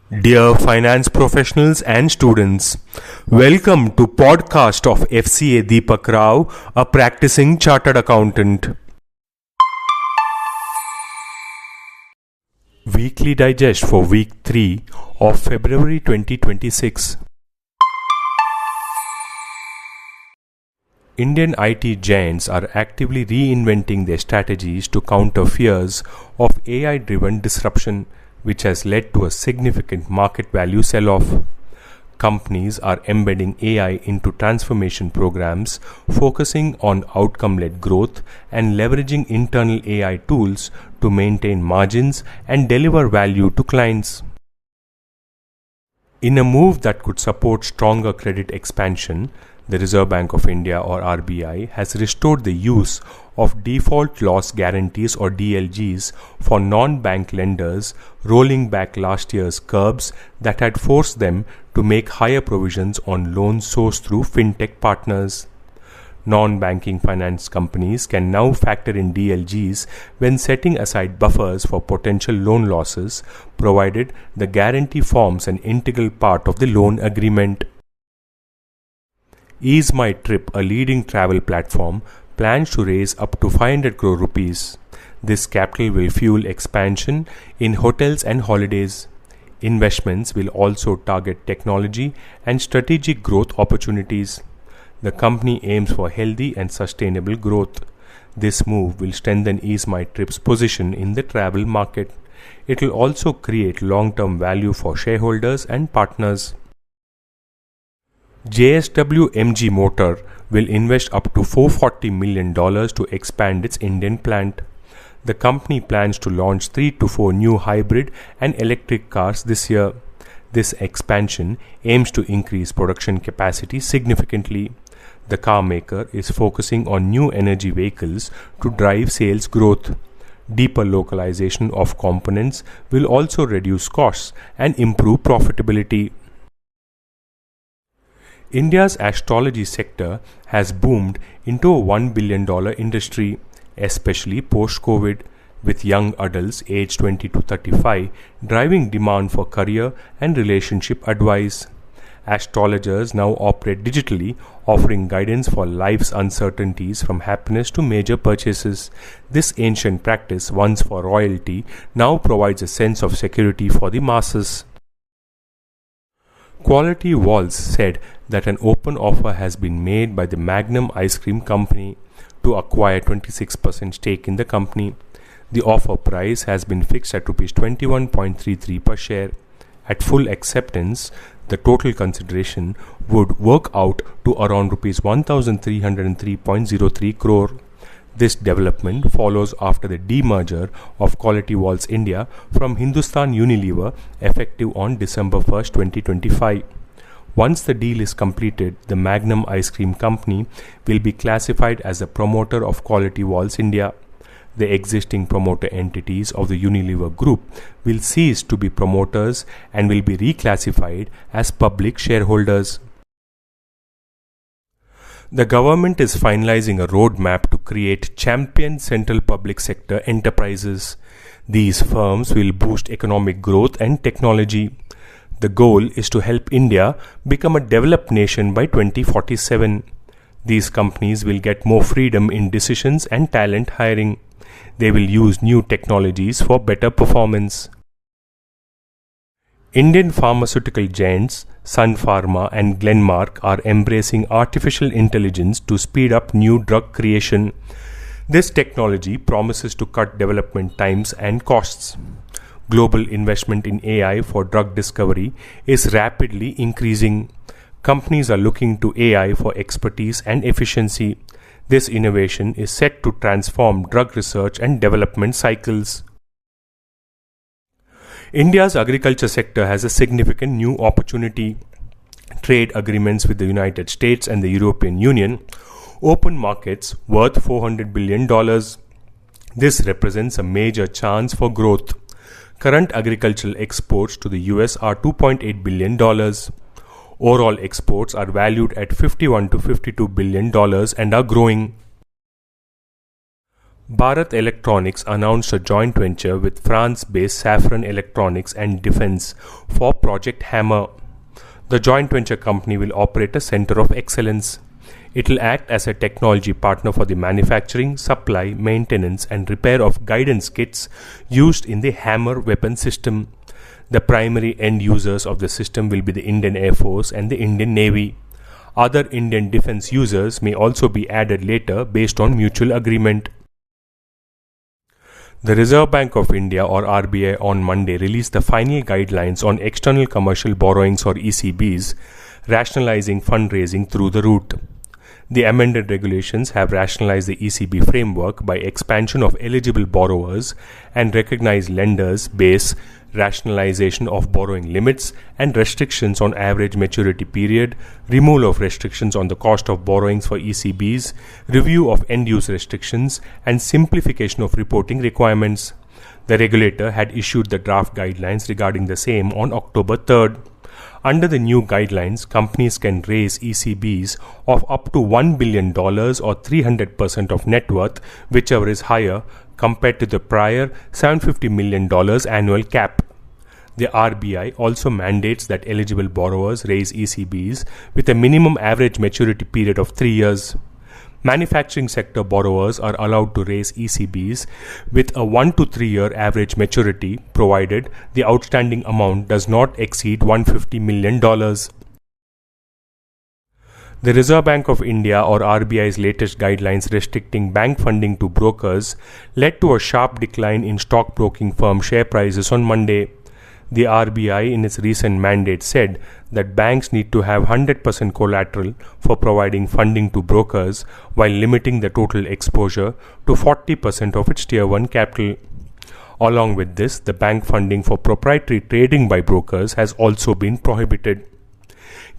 Dear finance professionals and students, welcome to podcast of FCA Deepak Rao, a practicing chartered accountant. Weekly digest for week 3 of February 2026. Indian IT giants are actively reinventing their strategies to counter fears of AI-driven disruption, which has led to a significant market value sell-off. Companies are embedding AI into transformation programs, focusing on outcome-led growth and leveraging internal AI tools to maintain margins and deliver value to clients. In a move that could support stronger credit expansion, the Reserve Bank of India or RBI has restored the use of default loss guarantees or DLGs for non-bank lenders, rolling back last year's curbs that had forced them to make higher provisions on loans sourced through fintech partners. Non-banking finance companies can now factor in DLGs when setting aside buffers for potential loan losses, provided the guarantee forms an integral part of the loan agreement. Ease My Trip, a leading travel platform, plans to raise up to 500 crore rupees. This capital will fuel expansion in hotels and holidays. Investments will also target technology and strategic growth opportunities. The company aims for healthy and sustainable growth. This move will strengthen Ease My Trip's position in the travel market. It will also create long-term value for shareholders and partners. JSW MG Motor will invest up to $440 million to expand its Indian plant. The company plans to launch 3 to 4 new hybrid and electric cars this year. This expansion aims to increase production capacity significantly. The car maker is focusing on new energy vehicles to drive sales growth. Deeper localization of components will also reduce costs and improve profitability. India's astrology sector has boomed into a $1 billion industry, especially post-COVID, with young adults aged 20 to 35 driving demand for career and relationship advice. Astrologers now operate digitally, offering guidance for life's uncertainties from happiness to major purchases. This ancient practice, once for royalty, now provides a sense of security for the masses. Quality Walls said that an open offer has been made by the Magnum Ice Cream Company to acquire 26% stake in the company. The offer price has been fixed at Rs 21.33 per share. At full acceptance, the total consideration would work out to around Rs 1,303.03 crore. This development follows after the demerger of Quality Walls India from Hindustan Unilever effective on December 1, 2025. Once the deal is completed, the Magnum Ice Cream Company will be classified as a promoter of Quality Walls India. The existing promoter entities of the Unilever Group will cease to be promoters and will be reclassified as public shareholders. The government is finalizing a roadmap to create champion central public sector enterprises. These firms will boost economic growth and technology. The goal is to help India become a developed nation by 2047. These companies will get more freedom in decisions and talent hiring. They will use new technologies for better performance. Indian pharmaceutical giants Sun Pharma and Glenmark are embracing artificial intelligence to speed up new drug creation. This technology promises to cut development times and costs. Global investment in AI for drug discovery is rapidly increasing. Companies are looking to AI for expertise and efficiency. This innovation is set to transform drug research and development cycles. India's agriculture sector has a significant new opportunity. Trade agreements with the United States and the European Union open markets worth $400 billion. This represents a major chance for growth. Current agricultural exports to the US are $2.8 billion. Overall exports are valued at $51 to $52 billion and are growing. Bharat Electronics announced a joint venture with France-based Safran Electronics and Defense for Project Hammer. The joint venture company will operate a center of excellence. It will act as a technology partner for the manufacturing, supply, maintenance and repair of guidance kits used in the Hammer weapon system. The primary end users of the system will be the Indian Air Force and the Indian Navy. Other Indian defense users may also be added later based on mutual agreement. The Reserve Bank of India or RBI on Monday released the final guidelines on external commercial borrowings or ECBs, rationalizing fundraising through the route. The amended regulations have rationalized the ECB framework by expansion of eligible borrowers and recognized lenders' base, rationalization of borrowing limits and restrictions on average maturity period, removal of restrictions on the cost of borrowings for ECBs, review of end-use restrictions, and simplification of reporting requirements. The regulator had issued the draft guidelines regarding the same on October 3rd. Under the new guidelines, companies can raise ECBs of up to $1 billion or 300% of net worth, whichever is higher, compared to the prior $750 million annual cap. The RBI also mandates that eligible borrowers raise ECBs with a minimum average maturity period of 3 years. Manufacturing sector borrowers are allowed to raise ECBs with a 1 to 3 year average maturity, provided the outstanding amount does not exceed $150 million. The Reserve Bank of India or RBI's latest guidelines restricting bank funding to brokers led to a sharp decline in stockbroking firm share prices on Monday. The RBI in its recent mandate said that banks need to have 100% collateral for providing funding to brokers while limiting the total exposure to 40% of its Tier 1 capital. Along with this, the bank funding for proprietary trading by brokers has also been prohibited.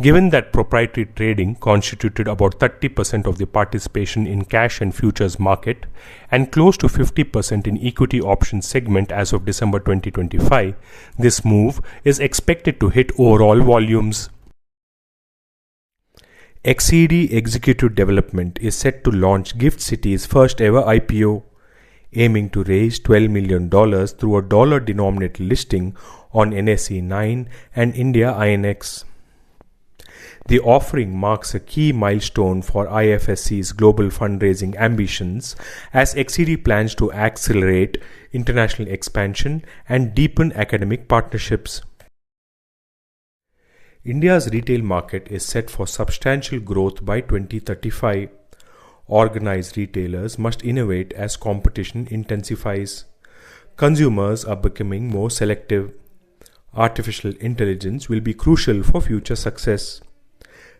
Given that proprietary trading constituted about 30% of the participation in cash and futures market and close to 50% in equity options segment as of December 2025, this move is expected to hit overall volumes. XCD Executive Development is set to launch Gift City's first ever IPO, aiming to raise $12 million through a dollar-denominated listing on NSE 9 and India INX. The offering marks a key milestone for IFSC's global fundraising ambitions as XCD plans to accelerate international expansion and deepen academic partnerships. India's retail market is set for substantial growth by 2035. Organized retailers must innovate as competition intensifies. Consumers are becoming more selective. Artificial intelligence will be crucial for future success.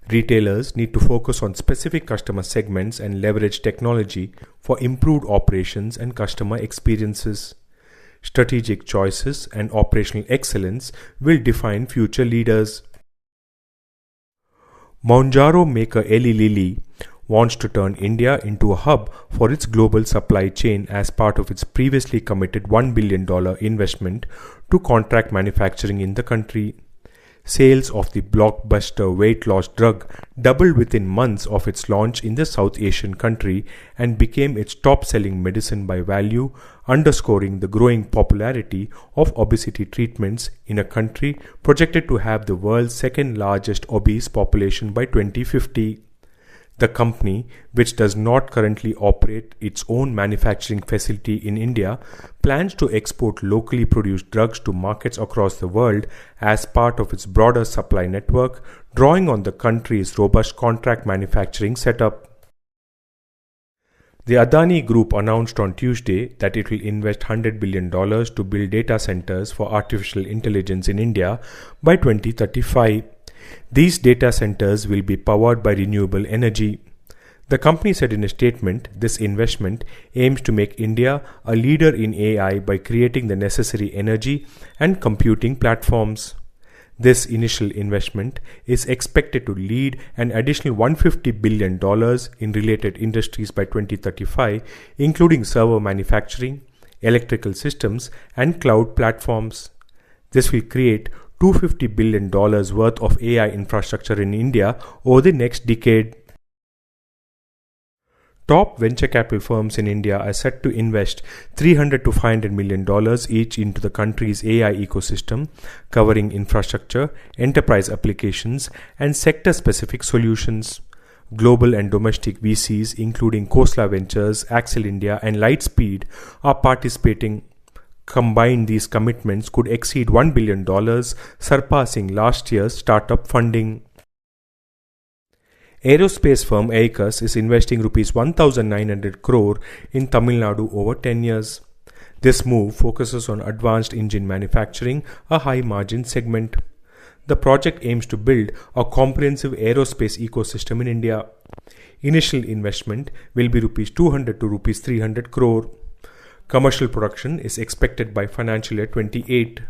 Retailers need to focus on specific customer segments and leverage technology for improved operations and customer experiences. Strategic choices and operational excellence will define future leaders. Mounjaro maker Eli Lilly wants to turn India into a hub for its global supply chain as part of its previously committed $1 billion investment to contract manufacturing in the country. Sales of the blockbuster weight loss drug doubled within months of its launch in the South Asian country and became its top-selling medicine by value, underscoring the growing popularity of obesity treatments in a country projected to have the world's second-largest obese population by 2050. The company, which does not currently operate its own manufacturing facility in India, plans to export locally produced drugs to markets across the world as part of its broader supply network, drawing on the country's robust contract manufacturing setup. The Adani Group announced on Tuesday that it will invest $100 billion to build data centers for artificial intelligence in India by 2035. These data centers will be powered by renewable energy. The company said in a statement, this investment aims to make India a leader in AI by creating the necessary energy and computing platforms. This initial investment is expected to lead an additional $150 billion in related industries by 2035, including server manufacturing, electrical systems, and cloud platforms. This will create $250 billion worth of AI infrastructure in India over the next decade. Top venture capital firms in India are set to invest $300 to $500 million each into the country's AI ecosystem, covering infrastructure, enterprise applications, and sector-specific solutions. Global and domestic VCs, including Khosla Ventures, Axel India, and Lightspeed, are participating. Combined, these commitments could exceed $1 billion, surpassing last year's startup funding. Aerospace firm Aecus is investing Rs 1,900 crore in Tamil Nadu over 10 years. This move focuses on advanced engine manufacturing, a high-margin segment. The project aims to build a comprehensive aerospace ecosystem in India. Initial investment will be Rs 200 to Rs 300 crore. Commercial production is expected by financial year 28.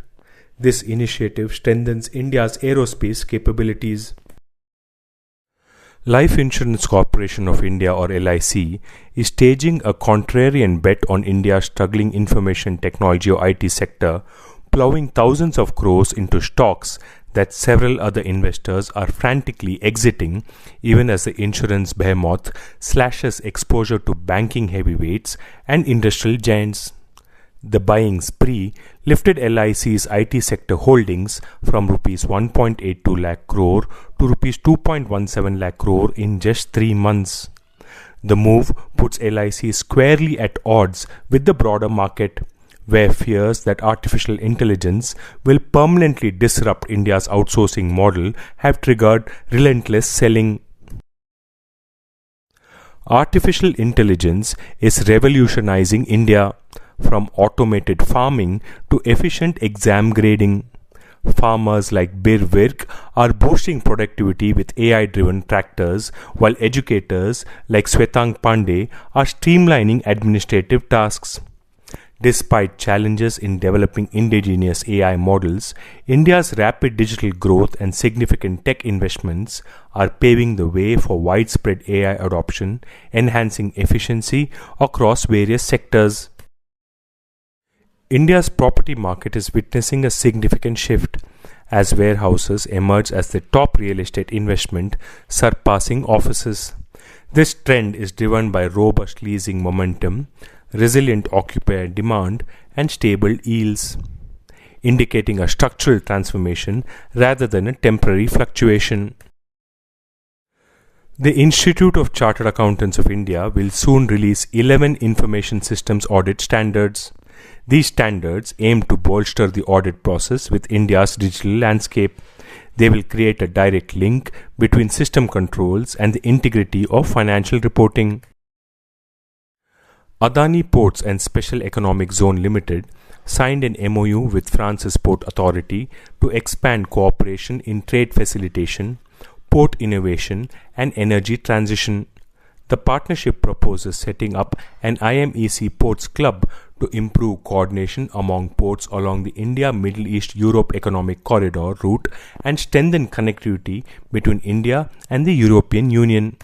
This initiative strengthens India's aerospace capabilities. Life Insurance Corporation of India, or LIC, is staging a contrarian bet on India's struggling information technology or IT sector, plowing thousands of crores into stocks that several other investors are frantically exiting, even as the insurance behemoth slashes exposure to banking heavyweights and industrial giants. The buying spree lifted LIC's IT sector holdings from Rs 1.82 lakh crore to Rs 2.17 lakh crore in just 3 months. The move puts LIC squarely at odds with the broader market, where fears that artificial intelligence will permanently disrupt India's outsourcing model have triggered relentless selling. Artificial intelligence is revolutionizing India, from automated farming to efficient exam grading. Farmers like Bir Virk are boosting productivity with AI-driven tractors, while educators like Swetang Pandey are streamlining administrative tasks. Despite challenges in developing indigenous AI models, India's rapid digital growth and significant tech investments are paving the way for widespread AI adoption, enhancing efficiency across various sectors. India's property market is witnessing a significant shift as warehouses emerge as the top real estate investment, surpassing offices. This trend is driven by robust leasing momentum, resilient occupier demand, and stable yields, indicating a structural transformation rather than a temporary fluctuation. The Institute of Chartered Accountants of India will soon release 11 information systems audit standards. These standards aim to bolster the audit process with India's digital landscape. They will create a direct link between system controls and the integrity of financial reporting. Adani Ports and Special Economic Zone Limited signed an MOU with France's Port Authority to expand cooperation in trade facilitation, port innovation, and energy transition. The partnership proposes setting up an IMEC Ports Club to improve coordination among ports along the India-Middle East-Europe Economic Corridor route and strengthen connectivity between India and the European Union.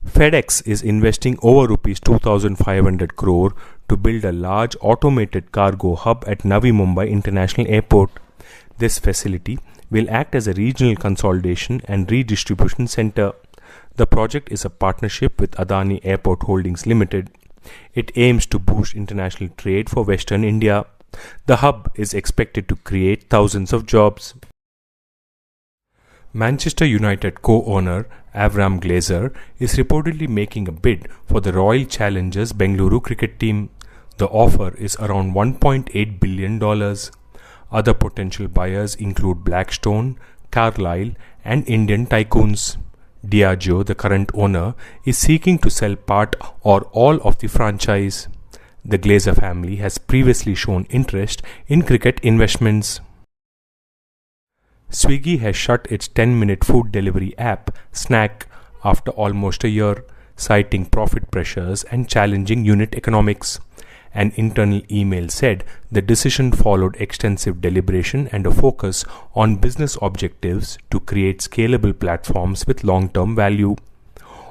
FedEx is investing over Rs 2,500 crore to build a large automated cargo hub at Navi Mumbai International Airport. This facility will act as a regional consolidation and redistribution center. The project is a partnership with Adani Airport Holdings Limited. It aims to boost international trade for Western India. The hub is expected to create thousands of jobs. Manchester United co-owner Avram Glazer is reportedly making a bid for the Royal Challengers Bengaluru cricket team. The offer is around $1.8 billion. Other potential buyers include Blackstone, Carlyle, and Indian tycoons. Diageo, the current owner, is seeking to sell part or all of the franchise. The Glazer family has previously shown interest in cricket investments. Swiggy has shut its 10-minute food delivery app, Snack, after almost a year, citing profit pressures and challenging unit economics. An internal email said the decision followed extensive deliberation and a focus on business objectives to create scalable platforms with long-term value.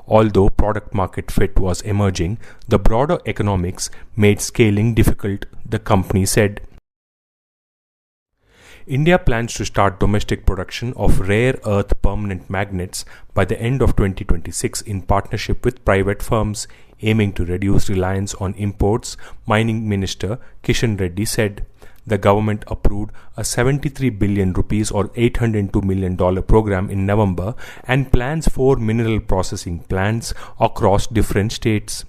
Although product market fit was emerging, the broader economics made scaling difficult, the company said. India plans to start domestic production of rare earth permanent magnets by the end of 2026 in partnership with private firms, aiming to reduce reliance on imports, Mining Minister Kishan Reddy said. The government approved a 73 billion rupees or $802 million program in November and plans 4 mineral processing plants across different states.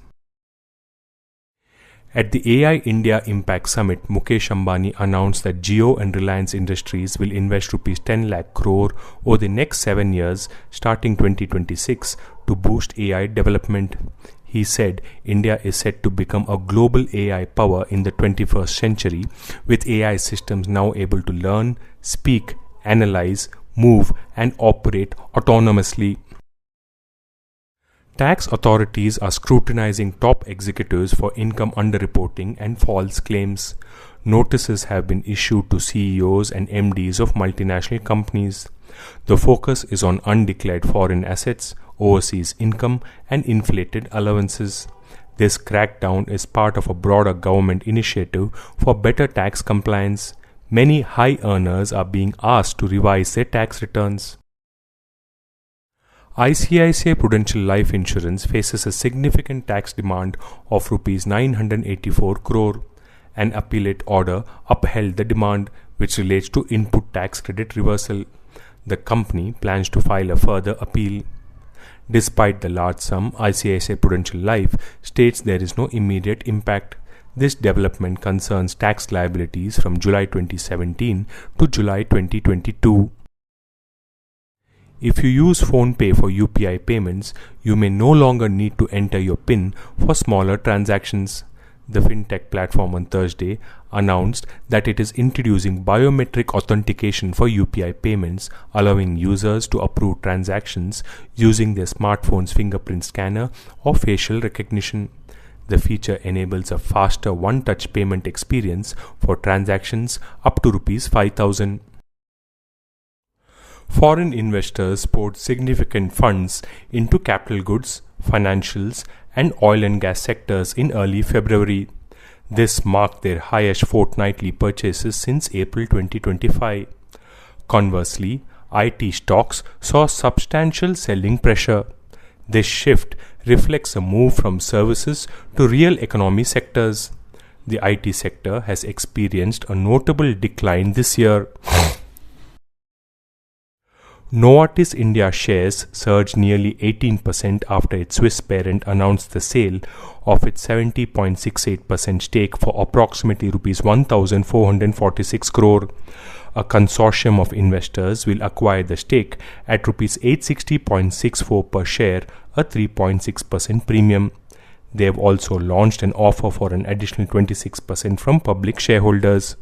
At the AI India Impact Summit, Mukesh Ambani announced that Jio and Reliance Industries will invest rupees 10 lakh crore over the next 7 years starting 2026 to boost AI development. He said India is set to become a global AI power in the 21st century, with AI systems now able to learn, speak, analyze, move, and operate autonomously. Tax authorities are scrutinizing top executives for income underreporting and false claims. Notices have been issued to CEOs and MDs of multinational companies. The focus is on undeclared foreign assets, overseas income, and inflated allowances. This crackdown is part of a broader government initiative for better tax compliance. Many high earners are being asked to revise their tax returns. ICICI Prudential Life Insurance faces a significant tax demand of Rs 984 crore. An appellate order upheld the demand, which relates to input tax credit reversal. The company plans to file a further appeal. Despite the large sum, ICICI Prudential Life states there is no immediate impact. This development concerns tax liabilities from July 2017 to July 2022. If you use PhonePe for UPI payments, you may no longer need to enter your PIN for smaller transactions. The fintech platform on Thursday announced that it is introducing biometric authentication for UPI payments, allowing users to approve transactions using their smartphone's fingerprint scanner or facial recognition. The feature enables a faster one-touch payment experience for transactions up to Rs 5,000. Foreign investors poured significant funds into capital goods, financials, and oil and gas sectors in early February. This marked their highest fortnightly purchases since April 2025. Conversely, IT stocks saw substantial selling pressure. This shift reflects a move from services to real economy sectors. The IT sector has experienced a notable decline this year. Novartis India shares surged nearly 18% after its Swiss parent announced the sale of its 70.68% stake for approximately Rs 1,446 crore. A consortium of investors will acquire the stake at Rs 860.64 per share, a 3.6% premium. They have also launched an offer for an additional 26% from public shareholders.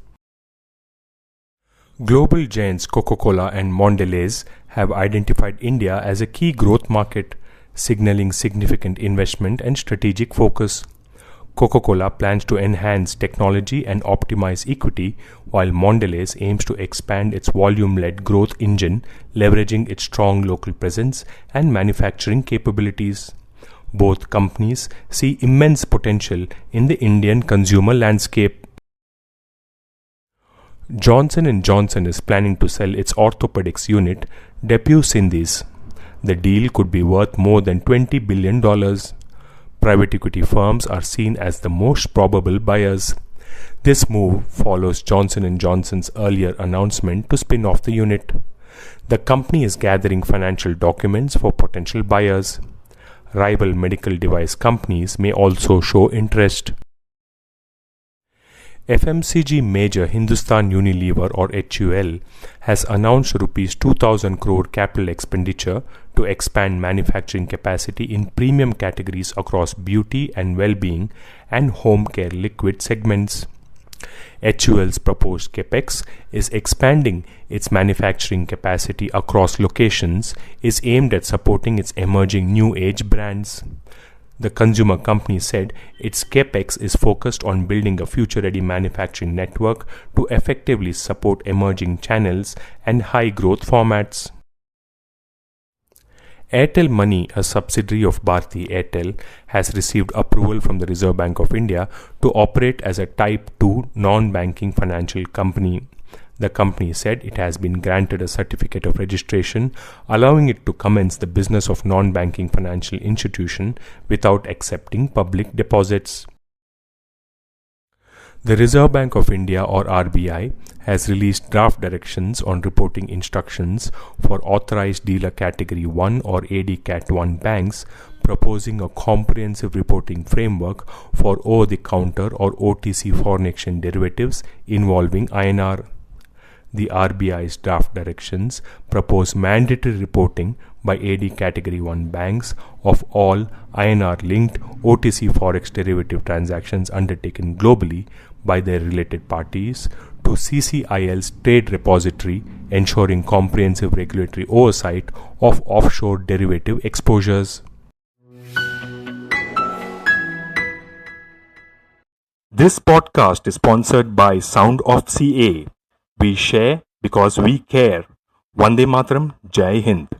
Global giants Coca-Cola and Mondelez have identified India as a key growth market, signaling significant investment and strategic focus. Coca-Cola plans to enhance technology and optimize equity, while Mondelez aims to expand its volume-led growth engine, leveraging its strong local presence and manufacturing capabilities. Both companies see immense potential in the Indian consumer landscape. Johnson & Johnson is planning to sell its orthopedics unit, Depew Synthes. The deal could be worth more than $20 billion. Private equity firms are seen as the most probable buyers. This move follows Johnson & Johnson's earlier announcement to spin off the unit. The company is gathering financial documents for potential buyers. Rival medical device companies may also show interest. FMCG major Hindustan Unilever or HUL has announced Rs 2,000 crore capital expenditure to expand manufacturing capacity in premium categories across beauty and well-being and home care liquid segments. HUL's proposed capex is expanding its manufacturing capacity across locations, is aimed at supporting its emerging new age brands. The consumer company said its capex is focused on building a future-ready manufacturing network to effectively support emerging channels and high-growth formats. Airtel Money, a subsidiary of Bharti Airtel, has received approval from the Reserve Bank of India to operate as a Type 2 non-banking financial company. The company said it has been granted a certificate of registration, allowing it to commence the business of non-banking financial institution without accepting public deposits. The Reserve Bank of India or RBI has released draft directions on reporting instructions for authorized dealer category 1 or AD Cat 1 banks, proposing a comprehensive reporting framework for over-the-counter or OTC foreign exchange derivatives involving INR. The RBI's draft directions propose mandatory reporting by AD Category 1 banks of all INR-linked OTC forex derivative transactions undertaken globally by their related parties to CCIL's trade repository, ensuring comprehensive regulatory oversight of offshore derivative exposures. This podcast is sponsored by Sound of CA. We share because we care. Vande Mataram, Jai Hind.